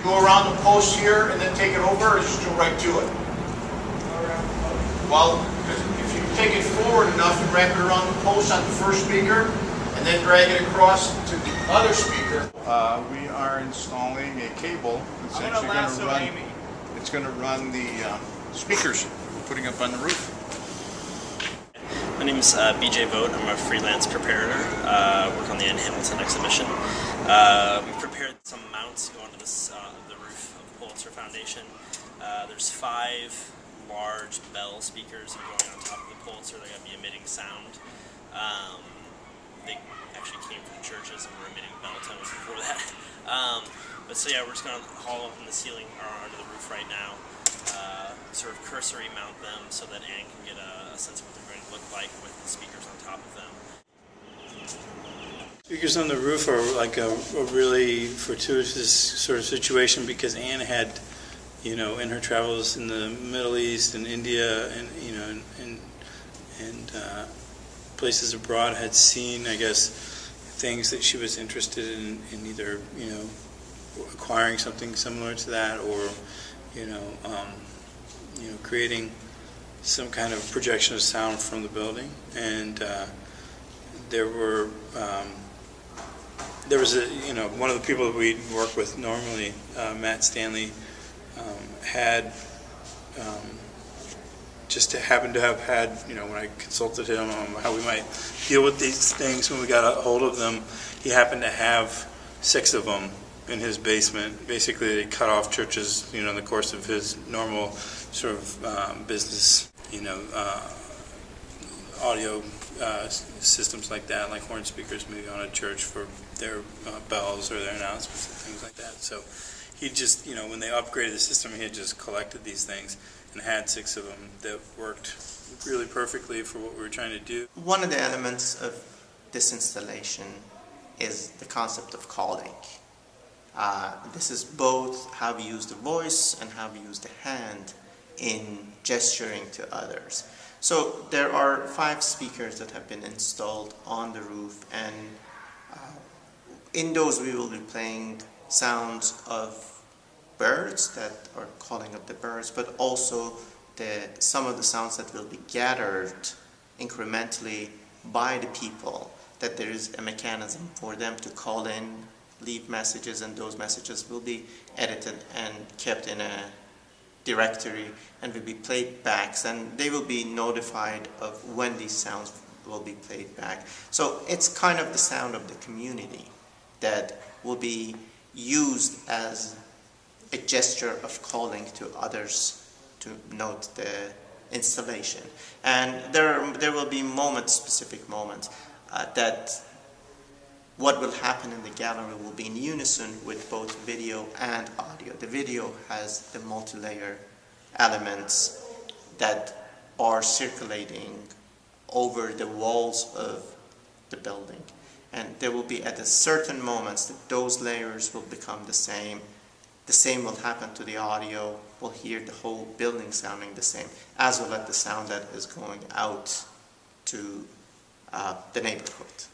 go around the post here and then take it over, or just go right to it? Well, if you take it forward enough and wrap it around the post on the first speaker, and then drag it across to the other speaker. We are installing a cable that's actually going to run. It's going to run the speakers we're putting up on the roof. My name is BJ Vogt. I'm a freelance preparator. Work on the Anne Hamilton exhibition. We prepared some mounts to go onto this, the roof of the Pulitzer Foundation. There's 5 large bell speakers going on top of the Pulitzer. They're going to be emitting sound. They actually came from churches and were emitting bell tones before that. But so yeah, we're just going to haul up in the ceiling or under the roof right now. Sort of cursory mount them so that Anne can get a sense of what they're going to look like with the speakers on top of them. Speakers on the roof are like a really fortuitous sort of situation because Anne had, you know, in her travels in the Middle East and India and, you know, and places abroad had seen, I guess, things that she was interested in either, you know, acquiring something similar to that or, you know, creating some kind of projection of sound from the building. And there was a, you know, one of the people that we work with normally, Matt Stanley, had just happened to have had, you know, when I consulted him on how we might deal with these things when we got a hold of them, he happened to have 6 of them in his basement. Basically, they cut off churches, you know, in the course of his normal sort of business, you know, audio systems like that, like horn speakers maybe on a church for their bells or their announcements and things like that. So he just, you know, when they upgraded the system, he had just collected these things and had 6 of them that worked really perfectly for what we were trying to do. One of the elements of this installation is the concept of calling. This is both how we use the voice and how we use the hand in gesturing to others. So there are 5 speakers that have been installed on the roof, and in those we will be playing sounds of birds that are calling up the birds, but also some of the sounds that will be gathered incrementally by the people, that there is a mechanism for them to call in, leave messages, and those messages will be edited and kept in a directory and will be played back, and they will be notified of when these sounds will be played back. So it's kind of the sound of the community that will be used as a gesture of calling to others to note the installation. And there will be moments, specific moments, that what will happen in the gallery will be in unison with both video and audio. The video has the multi-layer elements that are circulating over the walls of the building. And there will be at a certain moments that those layers will become the same. The same will happen to the audio. We'll hear the whole building sounding the same, as well as the sound that is going out to the neighborhood.